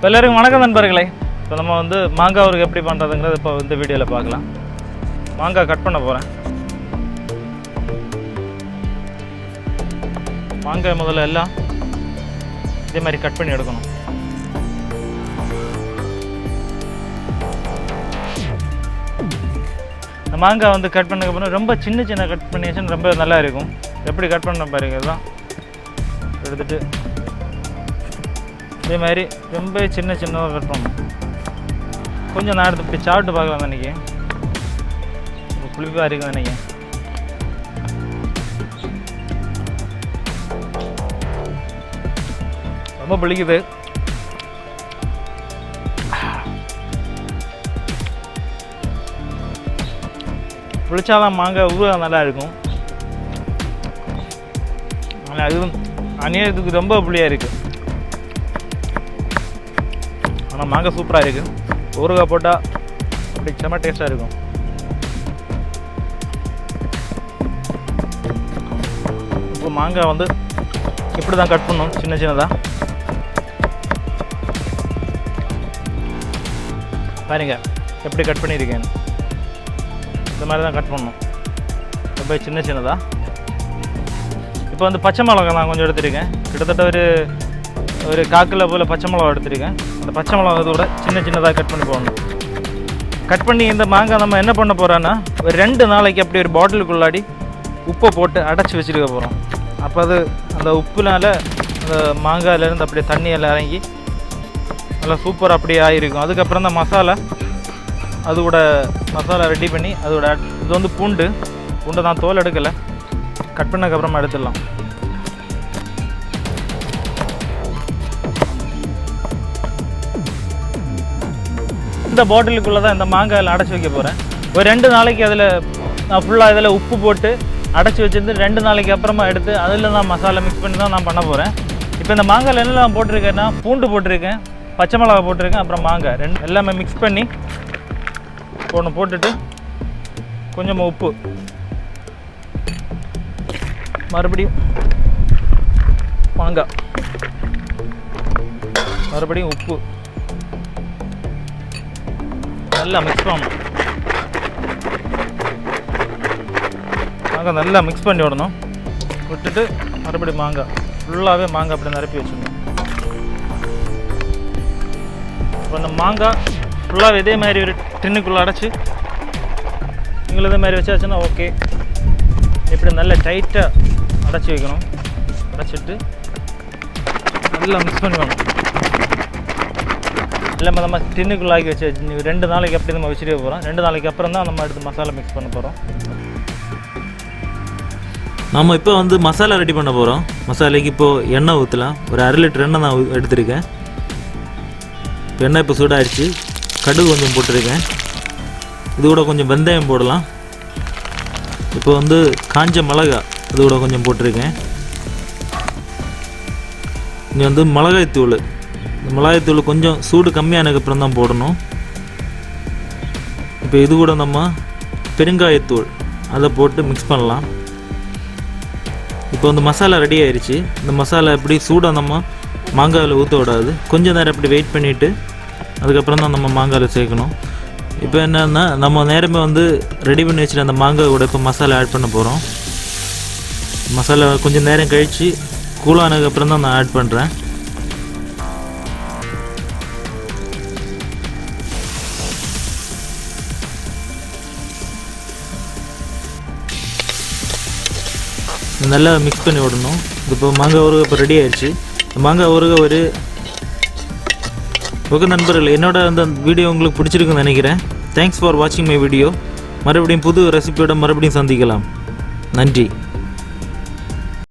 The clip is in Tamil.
எல்லாருக்கும் வணக்கம் நண்பர்களே. இப்போ நம்ம வந்து மாங்காய் ஊறுகாய் எப்படி பண்ணுறதுங்கிறது இப்போ இந்த வீடியோவில் பார்க்கலாம். மாங்காய் கட் பண்ண போகிறேன். மாங்காய் முதல்ல எல்லாம் இதே மாதிரி கட் பண்ணி எடுக்கணும். இந்த மாங்காய் வந்து கட் பண்ணதுக்கப்புறம் ரொம்ப சின்ன சின்ன கட் பண்ணி வச்சுன்னு ரொம்ப நல்லா இருக்கும். எப்படி கட் பண்ண பாருங்க, இதுதான் எடுத்துகிட்டு இதே மாதிரி ரொம்ப சின்ன சின்னதாக கட் பண்ணணும். கொஞ்சம் நான் எடுத்து இப்படி சாப்பிட்டு பார்க்கலாம். அன்றைக்கி புளிப்பாக இருக்குது. அன்றைக்கி ரொம்ப புளிக்குது. புளிச்சாதான் மாங்காய் ஊறுகாய் நல்லா இருக்கும். ஆனால் அதுவும் அநியாயத்துக்கு ரொம்ப புளியாக இருக்குது. ஆனால் மாங்காய் சூப்பராக இருக்குது. ஊறுகாய் போட்டால் அப்படி செம்ம டேஸ்ட்டாக இருக்கும். இப்போ மாங்காய் வந்து இப்படி தான் கட் பண்ணணும், சின்ன சின்னதாக. பாருங்க எப்படி கட் பண்ணியிருக்கேன். இந்த மாதிரி தான் கட் பண்ணணும், ரொம்ப சின்ன சின்னதாக. இப்போ வந்து பச்சை மிளகா நான் கொஞ்சம் எடுத்துருக்கேன். கிட்டத்தட்ட ஒரு காக்கில் போல் பச்சை மிளகா எடுத்துருக்கேன். அந்த பச்சை மிளகா இதோட சின்ன சின்னதாக கட் பண்ணி போடணும். கட் பண்ணி இந்த மாங்காய் நம்ம என்ன பண்ண போகிறோன்னா, ஒரு 2 நாளைக்கு அப்படி ஒரு பாட்டிலுக்குள்ளாடி உப்பை போட்டு அடைச்சி வச்சுருக்க போகிறோம். அப்போ அது அந்த உப்புனால அந்த மாங்காயிலேருந்து அப்படியே தண்ணியெல்லாம் இறங்கி நல்லா சூப்பராக அப்படியே ஆகிருக்கும். அதுக்கப்புறம் தான் அதோட மசாலா ரெடி பண்ணி அதோட இது வந்து பூண்டு நான் தோல் எடுக்கலை, கட் பண்ணதுக்கப்புறமா எடுத்துடலாம். இந்த பாட்டிலுக்குள்ளே தான் இந்த மாங்காயில் அடைச்சி வைக்க போகிறேன். ஒரு 2 நாளைக்கு அதில் நான் ஃபுல்லாக இதில் உப்பு போட்டு அடைச்சி வச்சுருந்து 2 நாளைக்கு அப்புறமா எடுத்து அதில் நான் மசாலா மிக்ஸ் பண்ணி தான் நான் பண்ண போகிறேன். இப்போ இந்த மாங்காயில் என்னெல்லாம் போட்டிருக்கேன்னா, பூண்டு போட்டிருக்கேன், பச்சை மிளகா போட்டிருக்கேன், அப்புறம் மாங்காய் எல்லாமே மிக்ஸ் பண்ணி போட்டுட்டு கொஞ்சமாக உப்பு, மறுபடியும் மாங்காய், மறுபடியும் உப்பு நல்லா மிக்ஸ் பண்ணணும். மாங்காய் நல்லா மிக்ஸ் பண்ணி விடணும். விட்டுட்டு மறுபடியும் மாங்காய் ஃபுல்லாகவே மாங்காய் அப்படி நிரப்பி வச்சிடணும். இப்போ இந்த மாங்காய் ஃபுல்லாக இதே மாதிரி ஒரு டின்னுக்குள்ளே அடைச்சி நீங்களும் இதே மாதிரி வச்சாச்சுன்னா ஓகே. இப்படி நல்லா டைட்டாக அடைச்சி வைக்கணும். அடைச்சிட்டு நல்லா மிக்ஸ் பண்ணி வேணும். எல்லாமே நம்ம டின்னுக்குள்ளே ஆக்கி வச்சு 2 நாளைக்கு அப்படி நம்ம வச்சுட்டே போகிறோம். 2 நாளைக்கு அப்புறம் தான் நம்ம எடுத்து மசாலா மிக்ஸ் பண்ண போகிறோம். நம்ம இப்போ வந்து மசாலா ரெடி பண்ண போகிறோம். மசாலாக்கு இப்போது எண்ணெய் ஊற்றலாம். ஒரு 1/2 லிட்டர் எண்ணெய் நான் எடுத்திருக்கேன். இப்போ எண்ணெய் இப்போ சூடாகிடுச்சு. கடுகு கொஞ்சம் போட்டிருக்கேன். இது கூட கொஞ்சம் வெந்தயம் போடலாம். இப்போ வந்து காஞ்ச மிளகா இது கூட கொஞ்சம் போட்டிருக்கேன். இங்கே வந்து மிளகாய்த்தூள், இந்த மிளகாய்த்தூள் கொஞ்சம் சூடு கம்மியானதுக்கப்புறம் தான் போடணும். இப்போ இது கூட நம்ம பெருங்காயத்தூள் அதை போட்டு மிக்ஸ் பண்ணலாம். இப்போ வந்து மசாலா ரெடி ஆயிடுச்சு. இந்த மசாலா எப்படி சூடாக நம்ம மாங்காயில் ஊற்ற விடாது. கொஞ்சம் நேரம் அப்படி வெயிட் பண்ணிவிட்டு அதுக்கப்புறம் தான் நம்ம மாங்காயில் சேர்க்கணும். இப்போ என்னென்னா, நம்ம நேரமே வந்து ரெடி பண்ணி வச்சுட்டு அந்த மாங்காய் கூட இப்போ மசாலா ஆட் பண்ண போகிறோம். மசாலா கொஞ்சம் நேரம் கழித்து கூலானதுக்கப்புறம் தான் நான் ஆட் பண்ணுறேன். நல்லா மிக்ஸ் பண்ணி விடணும். இப்போ மாங்காய் ஊறுகாய் இப்போ ரெடி ஆயிடுச்சு. மாங்காய் ஊறுகாய் ஓகே நண்பர்கள், என்னோட அந்த வீடியோ உங்களுக்கு பிடிச்சிருக்குன்னு நினைக்கிறேன். தேங்க்ஸ் ஃபார் வாட்சிங் மை வீடியோ. மறுபடியும் புது ரெசிபியோட மறுபடியும் சந்திக்கலாம். நன்றி.